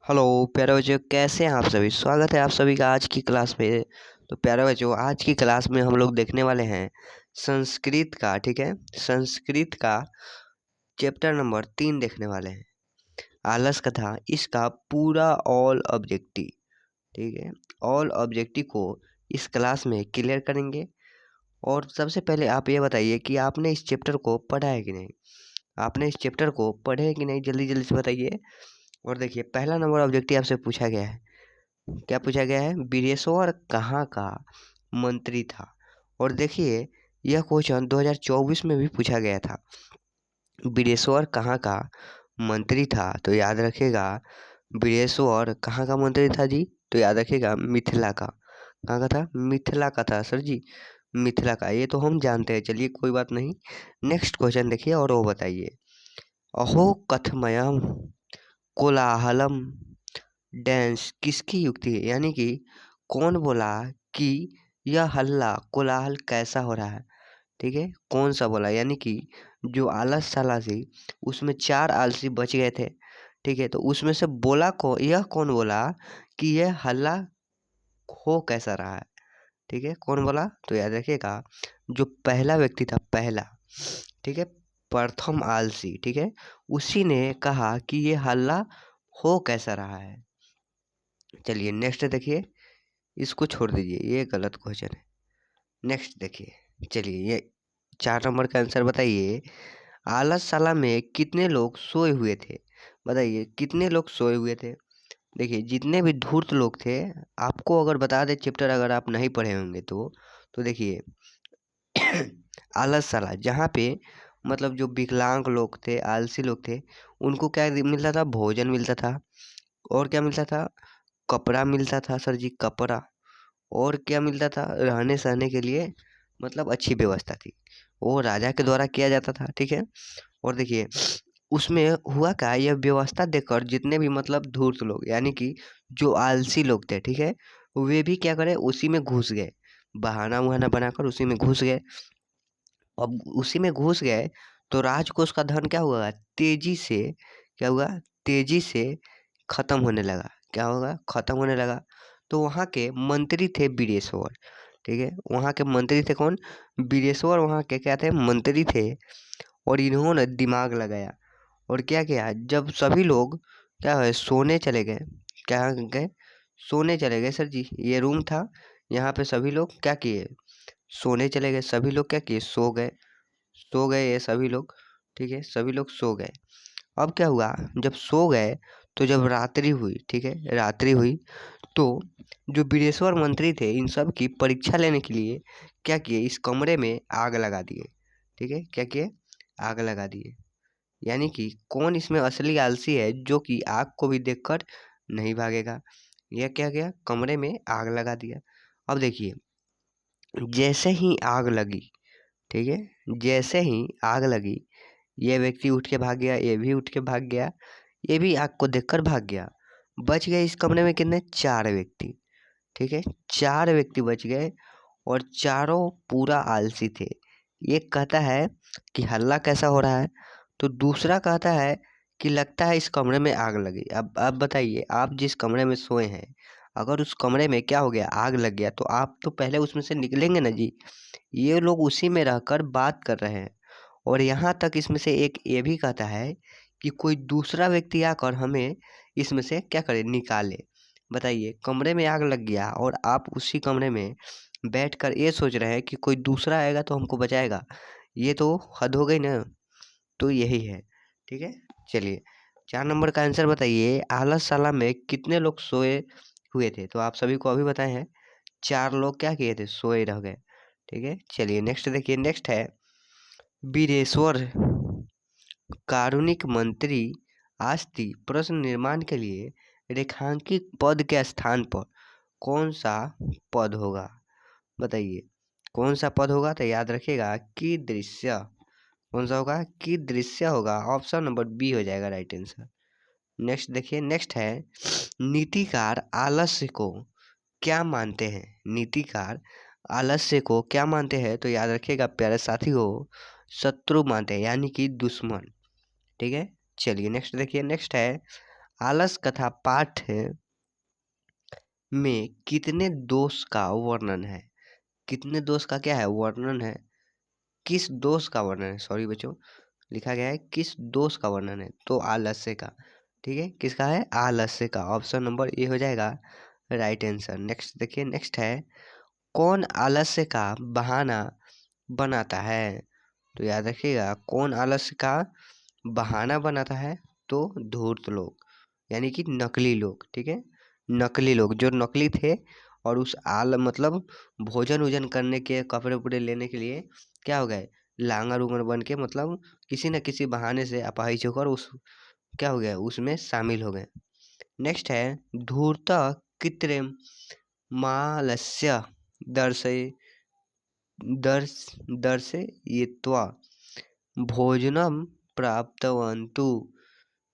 Hello प्यारे बच्चों, कैसे हैं आप सभी। स्वागत है आप सभी का आज की क्लास में। तो प्यारे बच्चों, आज की क्लास में हम लोग देखने वाले हैं संस्कृत का। ठीक है, संस्कृत का चैप्टर नंबर 3 देखने वाले हैं, आलस कथा। इसका पूरा ऑल ऑब्जेक्टिव, ठीक है, ऑल ऑब्जेक्टिव को इस क्लास में क्लियर करेंगे। और सबसे पहले आप ये बताइए कि आपने इस चैप्टर को पढ़ा है कि नहीं। आपने इस चैप्टर को पढ़े है कि नहीं, जल्दी जल्दी से बताइए। और देखिए, पहला नंबर ऑब्जेक्टिव आपसे पूछा गया है। क्या पूछा गया है? बिरेश्वर कहाँ का मंत्री था। और देखिए, यह क्वेश्चन 2024 में भी पूछा गया था। बिरेश्वर कहाँ का मंत्री था, तो याद रखेगा बिरेश्वर कहाँ का मंत्री था जी, तो याद रखेगा मिथिला का। कहाँ का था? मिथिला का था सर जी, मिथिला का। ये तो हम जानते हैं, चलिए कोई बात नहीं। नेक्स्ट क्वेश्चन देखिए और वो बताइए। अहो कथमयम कोलाहलम डांस किसकी युक्ति है, यानी कि कौन बोला कि यह हल्ला कोलाहल कैसा हो रहा है। ठीक है, कौन सा बोला, यानी कि जो आलसशाला थी उसमें 4 आलसी बच गए थे। ठीक है, तो उसमें से बोला यह कौन बोला कि यह हल्ला हो कैसा रहा है। ठीक है, कौन बोला, तो याद रखिएगा जो पहला व्यक्ति था, पहला, ठीक है, प्रथम आलसी, ठीक है, उसी ने कहा कि ये हल्ला हो कैसा रहा है। चलिए नेक्स्ट देखिए, इसको छोड़ दीजिए, ये गलत क्वेश्चन है। नेक्स्ट देखिए, चलिए ये 4 नंबर का आंसर बताइए। आलसशाला में कितने लोग सोए हुए थे, बताइए कितने लोग सोए हुए थे। देखिए, जितने भी धूर्त लोग थे, आपको अगर बता दे चैप्टर, अगर आप नहीं पढ़े होंगे तो देखिए आलसशाला जहाँ पे मतलब जो विकलांग लोग थे, आलसी लोग थे, उनको क्या मिलता था? भोजन मिलता था। और क्या मिलता था? कपड़ा मिलता था सर जी, कपड़ा। और क्या मिलता था? रहने सहने के लिए मतलब अच्छी व्यवस्था थी, वो राजा के द्वारा किया जाता था। ठीक है, और देखिए उसमें हुआ क्या, यह व्यवस्था देखकर जितने भी मतलब धूर्त लोग, यानी कि जो आलसी लोग थे, ठीक है, वे भी क्या करे, उसी में घुस गए, बहाना वहाना बनाकर उसी में घुस गए। अब उसी में घुस गए तो राजकोष का धन क्या हुआ, तेजी से क्या हुआ, तेजी से खत्म होने लगा। क्या होगा? खत्म होने लगा। तो वहाँ के मंत्री थे बीरेश्वर। ठीक है, वहाँ के मंत्री थे कौन? बीरेश्वर वहाँ के क्या थे? मंत्री थे। और इन्होंने दिमाग लगाया और क्या किया, जब सभी लोग क्या है सोने चले गए, क्या गए, सोने चले गए सर जी, ये रूम था, यहाँ पे सभी लोग क्या किए, सोने चले गए। सभी लोग क्या किए? सो गए, सो गए ये सभी लोग। ठीक है, सभी लोग सो गए। अब क्या हुआ, जब सो गए तो जब रात्रि हुई, ठीक है, रात्रि हुई, तो जो बीरेश्वर मंत्री थे इन सब की परीक्षा लेने के लिए क्या किए, इस कमरे में आग लगा दिए। ठीक है, क्या किए? आग लगा दिए। यानी कि कौन इसमें असली आलसी है जो कि आग को भी देखकर नहीं भागेगा। यह क्या किया, कमरे में आग लगा दिया। अब देखिए, जैसे ही आग लगी, ठीक है, जैसे ही आग लगी, ये व्यक्ति उठ के भाग गया, ये भी उठ के भाग गया, ये भी आग को देखकर भाग गया। बच गए इस कमरे में कितने? 4 व्यक्ति। ठीक है, 4 व्यक्ति बच गए और चारों पूरा आलसी थे। एक कहता है कि हल्ला कैसा हो रहा है, तो दूसरा कहता है कि लगता है इस कमरे में आग लगी। अब आप बताइए, आप जिस कमरे में सोए हैं, अगर उस कमरे में क्या हो गया, आग लग गया, तो आप तो पहले उसमें से निकलेंगे ना जी। ये लोग उसी में रहकर बात कर रहे हैं। और यहाँ तक इसमें से एक ये भी कहता है कि कोई दूसरा व्यक्ति आकर हमें इसमें से क्या करे, निकाले। बताइए, कमरे में आग लग गया और आप उसी कमरे में बैठकर ये सोच रहे हैं कि कोई दूसरा आएगा तो हमको बचाएगा। ये तो हद हो गई ना। तो यही है। ठीक है, चलिए 4 नंबर का आंसर बताइए। आलसशाला में कितने लोग सोए हुए थे, तो आप सभी को अभी बताए हैं 4 लोग क्या किए थे, सोए रह गए। ठीक है, चलिए नेक्स्ट देखिए। नेक्स्ट है बीरेश्वर कारुणिक मंत्री आस्ति प्रश्न निर्माण के लिए रेखांकित पद के स्थान पर कौन सा पद होगा। बताइए कौन सा पद होगा, तो याद रखिएगा कि दृश्य। कौन सा होगा? कि दृश्य होगा। ऑप्शन नंबर बी हो जाएगा राइट आंसर। नेक्स्ट देखिए, नेक्स्ट है नीतिकार आलस्य को क्या मानते हैं। नीतिकार आलस्य को क्या मानते हैं, तो याद रखिएगा प्यारे साथी हो, शत्रु मानते हैं, यानी कि दुश्मन। ठीक है, चलिए नेक्स्ट देखिए। नेक्स्ट है आलस कथा पाठ में कितने दोष का वर्णन है? कितने दोष का क्या है वर्णन है? किस दोष का वर्णन है? सॉरी बच्चों, लिखा गया है किस दोष का वर्णन है, तो आलस्य का। ठीक है, किसका है? आलस्य का। ऑप्शन नंबर ए हो जाएगा राइट आंसर। नेक्स्ट देखिए, नेक्स्ट है कौन आलस्य का बहाना बनाता है? तो याद रखिएगा, कौन आलस्य का बहाना बनाता है? तो धूर्त लोग, यानी कि नकली लोग। ठीक है, नकली लोग जो नकली थे और उस मतलब भोजन वोजन करने के, कपड़े उपड़े लेने के लिए क्या हो गए, लांगर उंगर बन के, मतलब किसी न किसी बहाने से अपाहिज होकर उस क्या हो गया, उसमें शामिल हो गए। नेक्स्ट है धूर्त कृत्रिम मालस्य दर्शय दर्शयित्वा भोजनम प्राप्तवन्तु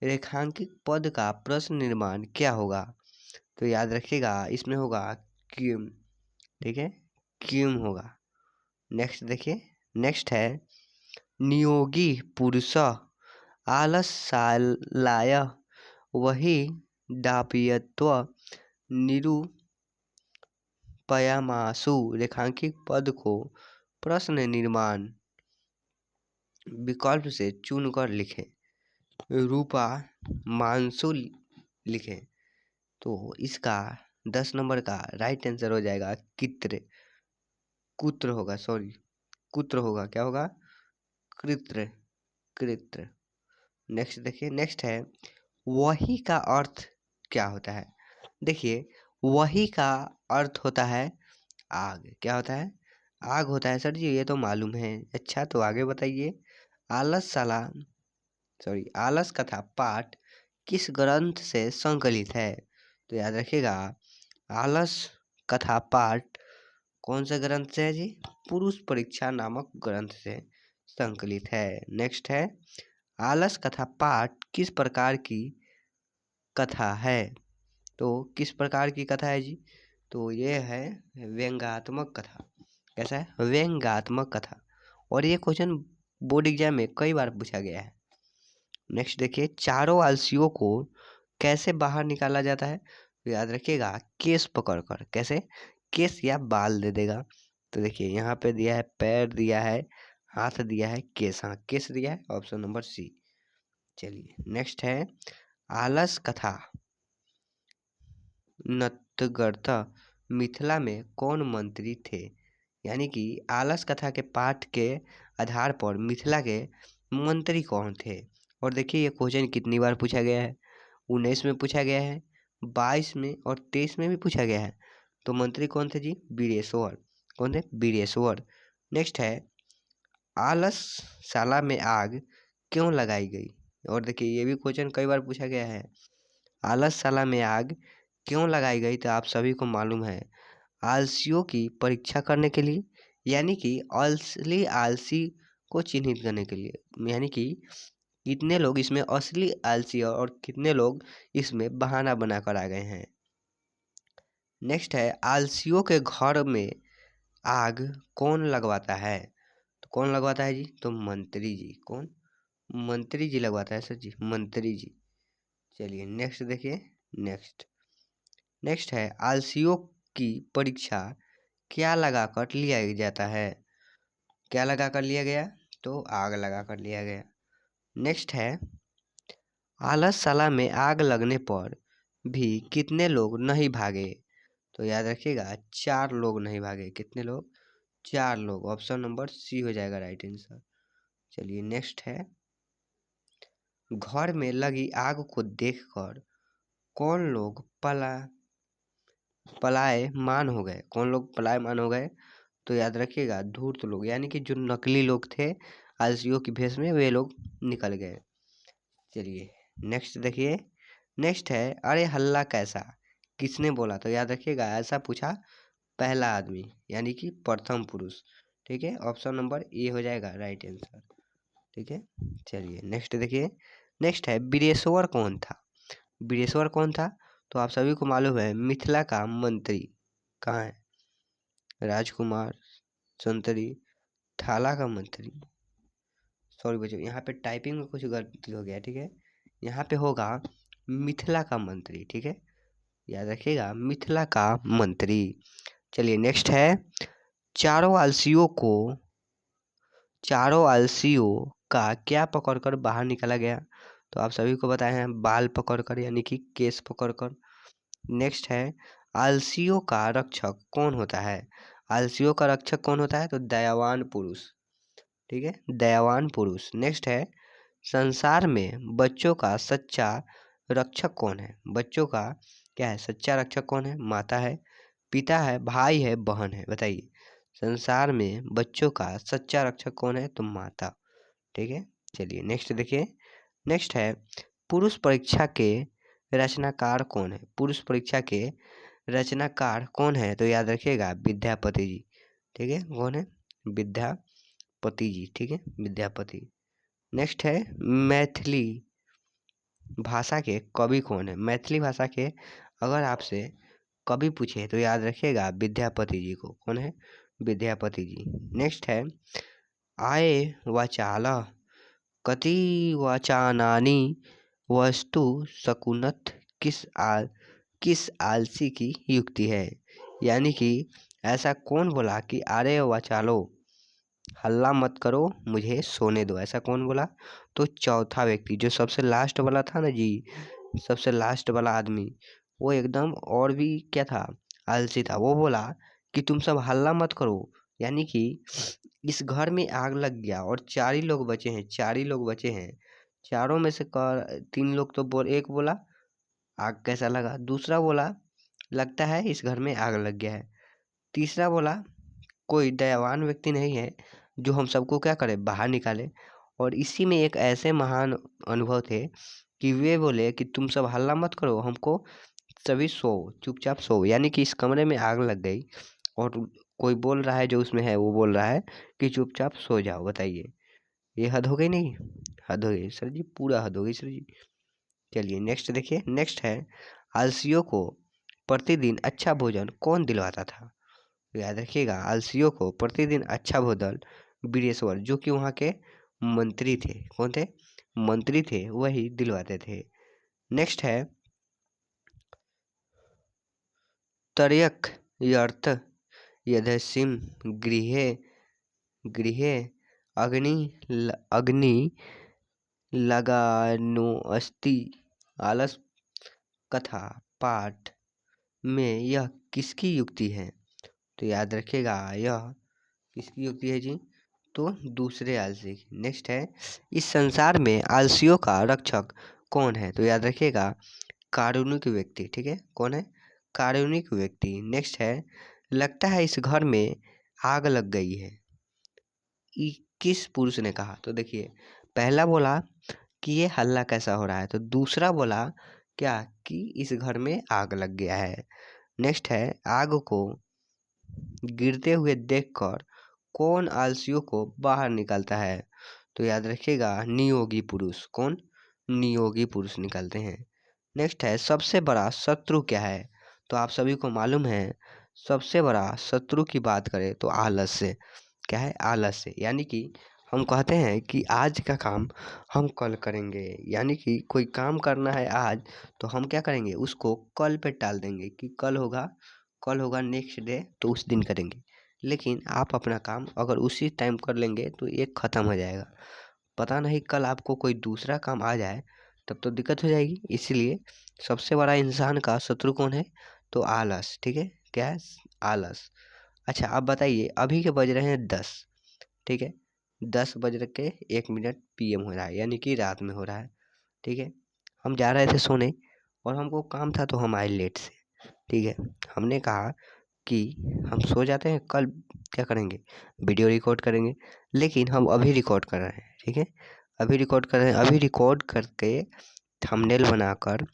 रेखांकित पद का प्रश्न निर्माण क्या होगा? तो याद रखिएगा, इसमें होगा किम। ठीक है, किम होगा। नेक्स्ट देखिए, नेक्स्ट है नियोगी पुरुष आलस्यालाय वही दापयत्व निरूपयामासु रेखांकित पद को प्रश्न निर्माण विकल्प से चुनकर लिखें। रूपा मांसु लिखें। तो इसका 10 नंबर का राइट आंसर हो जाएगा कित्र। कुत्र होगा, सॉरी कुत्र होगा, क्या होगा? कृत्र, कृत्र। नेक्स्ट देखिए, नेक्स्ट है वही का अर्थ क्या होता है? देखिए, वही का अर्थ होता है आग। क्या होता है? आग होता है। सर जी ये तो मालूम है। अच्छा, तो आगे बताइए। आलस कथा पाठ किस ग्रंथ से संकलित है? तो याद रखिएगा, आलस कथा पाठ कौन से ग्रंथ से है जी? पुरुष परीक्षा नामक ग्रंथ से संकलित है। नेक्स्ट है आलस कथा पाठ किस प्रकार की कथा है? तो किस प्रकार की कथा है जी? तो ये है व्यंग्यात्मक कथा। कैसा है? व्यंग्यात्मक कथा। और ये क्वेश्चन बोर्ड एग्जाम में कई बार पूछा गया है। नेक्स्ट देखिए, चारों आलसियों को कैसे बाहर निकाला जाता है? तो याद रखिएगा, केस पकड़कर। कैसे? केस या बाल दे देगा। तो देखिए यहाँ पे दिया है पैर, दिया है हाथ, दिया है केस। हाँ, केस दिया है, ऑप्शन नंबर सी। चलिए नेक्स्ट है आलस कथा नतगर्ता मिथिला में कौन मंत्री थे? यानी कि आलस कथा के पाठ के आधार पर मिथिला के मंत्री कौन थे? और देखिए ये क्वेश्चन कितनी बार पूछा गया है। 19 में पूछा गया है, 22 में और 23 में भी पूछा गया है। तो मंत्री कौन थे जी? बीरेश्वर। कौन थे? बीरेश्वर। नेक्स्ट है आलसशाला में आग क्यों लगाई गई? और देखिए ये भी क्वेश्चन कई बार पूछा गया है। आलसशाला में आग क्यों लगाई गई? तो आप सभी को मालूम है, आलसियों की परीक्षा करने के लिए, यानी कि असली आलसी को चिन्हित करने के लिए। यानी कि कितने लोग इसमें असली आलसी और कितने लोग इसमें बहाना बनाकर आ गए हैं। नेक्स्ट है आलसियों के घर में आग कौन लगवाता है? तो कौन लगवाता है जी? तो मंत्री जी। कौन? मंत्री जी लगवाता है सर जी, मंत्री जी। चलिए नेक्स्ट देखिए, नेक्स्ट नेक्स्ट है आलसियों की परीक्षा क्या लगाकर लिया जाता है? क्या लगाकर लिया गया? तो आग लगाकर लिया गया। नेक्स्ट है आलसशाला में आग लगने पर भी कितने लोग नहीं भागे? तो याद रखिएगा, 4 लोग नहीं भागे। कितने लोग? 4 लोग। ऑप्शन नंबर सी हो जाएगा राइट आंसर। चलिए नेक्स्ट है घर में लगी आग को देखकर कौन लोग पलायमान हो गए? कौन लोग पलायमान हो गए? तो याद रखिएगा, धूर्त लोग, यानी कि जो नकली लोग थे आलसियों की भेष में, वे लोग निकल गए। चलिए नेक्स्ट देखिए, नेक्स्ट है अरे हल्ला कैसा किसने बोला? तो याद रखिएगा, ऐसा पूछा पहला आदमी, यानी कि प्रथम पुरुष। ठीक है, ऑप्शन नंबर ए हो जाएगा राइट आंसर। ठीक है, चलिए नेक्स्ट देखिए, नेक्स्ट है बीरेश्वर कौन था? बीरेश्वर कौन था? तो आप सभी को मालूम है, मिथिला का मंत्री। कहाँ है? राजकुमार, संतरी, थाला का मंत्री। सॉरी बच्चों, यहाँ पे टाइपिंग में कुछ गलती हो गया। ठीक है, यहाँ पे होगा मिथिला का मंत्री, ठीक है, याद रखिएगा, मिथिला का मंत्री। चलिए नेक्स्ट है, चारों आलसियों का क्या पकड़कर बाहर निकाला गया? तो आप सभी को बताए हैं, बाल पकड़कर यानी कि केस पकड़कर। नेक्स्ट है, आलसियों का रक्षक कौन होता है? आलसियों का रक्षक कौन होता है? तो दयावान पुरुष, ठीक है, दयावान पुरुष। नेक्स्ट है, संसार में बच्चों का सच्चा रक्षक कौन है? बच्चों का क्या है? सच्चा रक्षक कौन है? माता है, पिता है, भाई है, बहन है? बताइए, संसार में बच्चों का सच्चा रक्षक कौन है? तो माता, ठीक है। चलिए नेक्स्ट देखिए, नेक्स्ट है, पुरुष परीक्षा के रचनाकार कौन है? पुरुष परीक्षा के रचनाकार कौन है? तो याद रखिएगा, विद्यापति जी, ठीक है। कौन है? विद्यापति जी, ठीक है, विद्यापति। नेक्स्ट है, मैथिली भाषा के कवि कौन है? मैथिली भाषा के अगर आपसे कवि पूछे तो याद रखिएगा विद्यापति जी को। कौन है? विद्यापति जी। नेक्स्ट है, आये वाचाला कति वाचानानि वस्तु शकुनत किस आलसी की युक्ति है? यानी कि ऐसा कौन बोला कि अरे वाचालो, हल्ला मत करो, मुझे सोने दो, ऐसा कौन बोला? तो चौथा व्यक्ति, जो सबसे लास्ट वाला था ना जी, सबसे लास्ट वाला आदमी, वो एकदम और भी क्या था? आलसी था। वो बोला कि तुम सब हल्ला मत करो, यानी कि इस घर में आग लग गया और 4 ही लोग बचे हैं, 4 ही लोग बचे हैं। चारों में से 3 लोग तो एक बोला आग कैसा लगा, दूसरा बोला लगता है इस घर में आग लग गया है, तीसरा बोला कोई दयावान व्यक्ति नहीं है जो हम सबको क्या करे, बाहर निकाले। और इसी में एक ऐसे महान अनुभव थे कि वे बोले कि तुम सब हल्ला मत करो, हमको सभी सो, चुपचाप सो, यानी कि इस कमरे में आग लग गई और कोई बोल रहा है, जो उसमें है वो बोल रहा है कि चुपचाप सो जाओ। बताइए, ये हद हो गई नहीं? हद हो गई सर जी, पूरा हद हो गई सर जी। चलिए नेक्स्ट देखिए, नेक्स्ट है, आलसियों को प्रतिदिन अच्छा भोजन कौन दिलवाता था? तो याद रखिएगा, आलसियों को प्रतिदिन अच्छा भोजन बीरेश्वर, जो कि वहाँ के मंत्री थे। कौन थे? मंत्री थे, वही दिलवाते थे। नेक्स्ट है, तर्यक यर्थ यदसिम गृहे गृहे अग्नि लगानोस्ति आलस कथा पाठ में यह किसकी युक्ति है? तो याद रखिएगा, यह किसकी युक्ति है जी? तो दूसरे आलसी की। नेक्स्ट है, इस संसार में आलसियों का रक्षक कौन है? तो याद रखिएगा, कारुणिक व्यक्ति, ठीक है। कौन है? कारुणिक व्यक्ति। नेक्स्ट है, लगता है इस घर में आग लग गई है, किस पुरुष ने कहा? तो देखिए, पहला बोला कि ये हल्ला कैसा हो रहा है, तो दूसरा बोला क्या कि इस घर में आग लग गया है। नेक्स्ट है, आग को गिरते हुए देखकर कौन आलसियों को बाहर निकालता है? तो याद रखिएगा, नियोगी पुरुष। कौन? नियोगी पुरुष निकालते हैं। नेक्स्ट है, सबसे बड़ा शत्रु क्या है? तो आप सभी को मालूम है, सबसे बड़ा शत्रु की बात करें तो आलस से। क्या है? आलस से। यानी कि हम कहते हैं कि आज का काम हम कल करेंगे, यानी कि कोई काम करना है आज, तो हम क्या करेंगे, उसको कल पे टाल देंगे कि कल होगा नेक्स्ट डे, तो उस दिन करेंगे। लेकिन आप अपना काम अगर उसी टाइम कर लेंगे तो एक ख़त्म हो जाएगा। पता नहीं कल आपको कोई दूसरा काम आ जाए, तब तो दिक्कत हो जाएगी। इसीलिए सबसे बड़ा इंसान का शत्रु कौन है? तो आलस, ठीक है। क्या है? आलस। अच्छा, आप बताइए, अभी के बज रहे हैं 10, ठीक है, 10 बज के 1 मिनट PM हो रहा है, यानी कि रात में हो रहा है, ठीक है। हम जा रहे थे सोने और हमको काम था तो हम आए लेट से, ठीक है। हमने कहा कि हम सो जाते हैं, कल क्या करेंगे, वीडियो रिकॉर्ड करेंगे। लेकिन हम अभी रिकॉर्ड कर रहे हैं, ठीक है, अभी रिकॉर्ड कर रहे हैं। अभी रिकॉर्ड करके थंबनेल बनाकर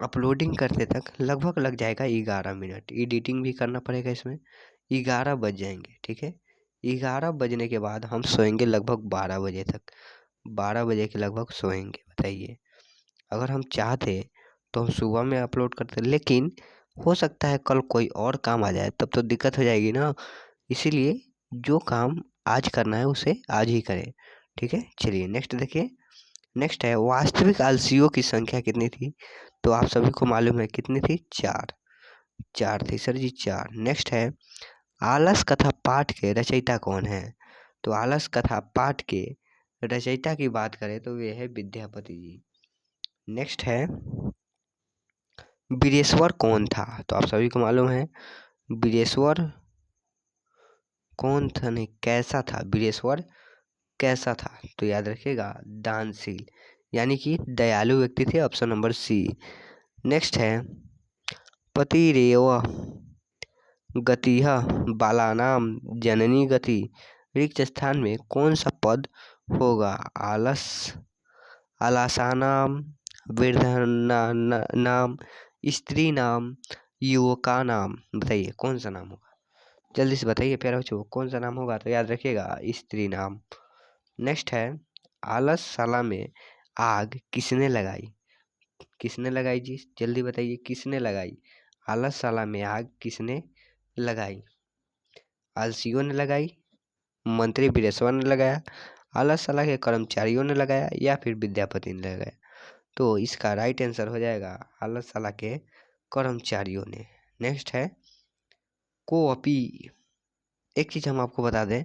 अपलोडिंग करते तक लगभग लग जाएगा 11 मिनट। एडिटिंग भी करना पड़ेगा इसमें, 11 बज जाएंगे, ठीक है। 11 बजने के बाद हम सोएंगे लगभग 12 बजे तक, 12 बजे के लगभग सोएंगे। बताइए, अगर हम चाहते तो हम सुबह में अपलोड करते, लेकिन हो सकता है कल कोई और काम आ जाए, तब तो दिक्कत हो जाएगी ना। इसीलिए जो काम आज करना है उसे आज ही करें, ठीक है। चलिए नेक्स्ट देखिए, नेक्स्ट है वास्तविक आलसियों की संख्या कितनी थी? तो आप सभी को मालूम है कितनी थी, 4। 4 थी सर जी, 4। नेक्स्ट है आलस कथा पाठ के रचयिता कौन है? तो आलस कथा पाठ के रचयिता की बात करें तो वे है विद्यापति जी। नेक्स्ट है वीरेश्वर कौन था? तो आप सभी को मालूम है वीरेश्वर कौन था, नहीं कैसा था, वीरेश्वर कैसा था? तो याद रखिएगा दानशील, यानी कि दयालु व्यक्ति थे, ऑप्शन नंबर सी। नेक्स्ट है पतिरेव गतिः बालानाम जननी गति, रिक्त स्थान में कौन सा पद होगा? आलस, आलसानाम, वृद्धानाम, स्त्री नाम, युवका नाम। बताइए कौन सा नाम होगा, जल्दी से बताइए प्यारे बच्चों, कौन सा नाम होगा? तो याद रखिएगा स्त्री नाम। नेक्स्ट है आलसशाला में आग किसने लगाई? किसने लगाई जी, जल्दी बताइए किसने लगाई? आलसशाला में आग किसने लगाई? आलसियों ने लगाई, मंत्री वीरेश्वर ने लगाया, आलसशाला के कर्मचारियों ने लगाया, या फिर विद्यापति ने लगाया? तो इसका राइट आंसर हो जाएगा आलसशाला के कर्मचारियों ने। नेक्स्ट है कोअपी। एक चीज़ हम आपको बता दें,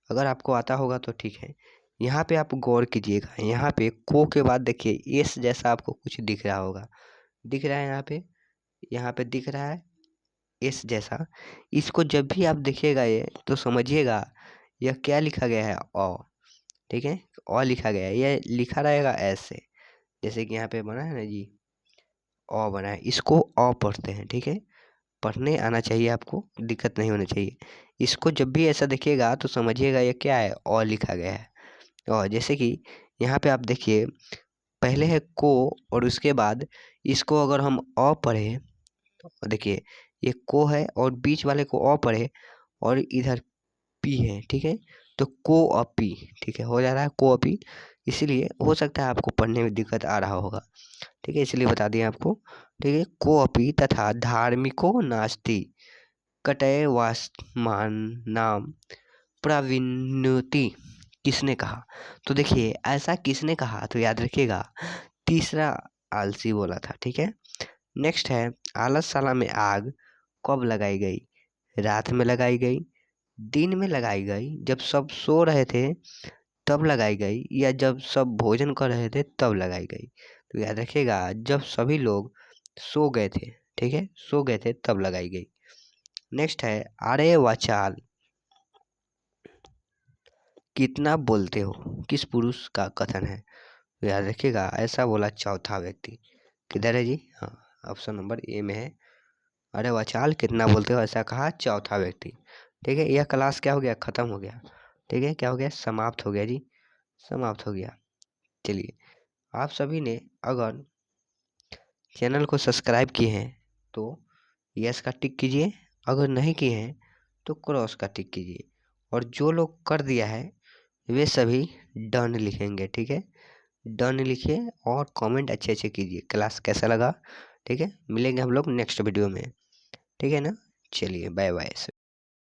अगर आपको आता होगा तो ठीक है, यहाँ पे आप गौर कीजिएगा, यहाँ पे को के बाद देखिए एस जैसा आपको कुछ दिख रहा होगा, दिख रहा है यहाँ पे दिख रहा है एस जैसा। इसको जब भी आप देखिएगा ये तो समझिएगा यह क्या लिखा गया है, अ। ठीक है, अ लिखा गया है, यह लिखा रहेगा ऐसे, जैसे कि यहाँ पे बना है ना जी, अ बना है, इसको अ पढ़ते हैं। ठीक है, पढ़ने आना चाहिए आपको, दिक्कत नहीं होनी चाहिए। इसको जब भी ऐसा देखिएगा तो समझिएगा ये क्या है, अ लिखा गया है। और जैसे कि यहाँ पे आप देखिए पहले है को और उसके बाद इसको अगर हम अ पढ़े तो देखिए ये को है और बीच वाले को अ पढ़े और इधर पी है। ठीक है, तो को अपी, ठीक है, हो जा रहा है को अपी, इसीलिए हो सकता है आपको पढ़ने में दिक्कत आ रहा होगा। ठीक है, इसलिए बता दिए आपको। ठीक है, को अपी तथा धार्मिको नास्ति कटय वासमान नाम प्रविन्नति किसने कहा? तो देखिए ऐसा किसने कहा, तो याद रखिएगा तीसरा आलसी बोला था। ठीक है, नेक्स्ट है आलसशाला में आग कब लगाई गई? रात में लगाई गई, दिन में लगाई गई जब सब सो रहे थे तब लगाई गई, या जब सब भोजन कर रहे थे तब लगाई गई? तो याद रखिएगा जब सभी लोग सो गए थे। ठीक है, सो गए थे तब लगाई गई। नेक्स्ट है अरे वाचाल कितना बोलते हो, किस पुरुष का कथन है? तो याद रखिएगा ऐसा बोला चौथा व्यक्ति, किधर है जी? हाँ, ऑप्शन नंबर ए में है, अरे वाचाल कितना बोलते हो, ऐसा कहा चौथा व्यक्ति। ठीक है, यह क्लास क्या हो गया, खत्म हो गया। ठीक है, क्या हो गया, समाप्त हो गया जी, समाप्त हो गया। चलिए, आप सभी ने अगर चैनल को सब्सक्राइब किए हैं तो यस का टिक कीजिए, अगर नहीं किए हैं तो क्रॉस का टिक कीजिए, और जो लोग कर दिया है वे सभी डन लिखेंगे। ठीक है, डन लिखिए और कमेंट अच्छे अच्छे कीजिए, क्लास कैसा लगा। ठीक है, मिलेंगे हम लोग नेक्स्ट वीडियो में। ठीक है ना, चलिए बाय बाय।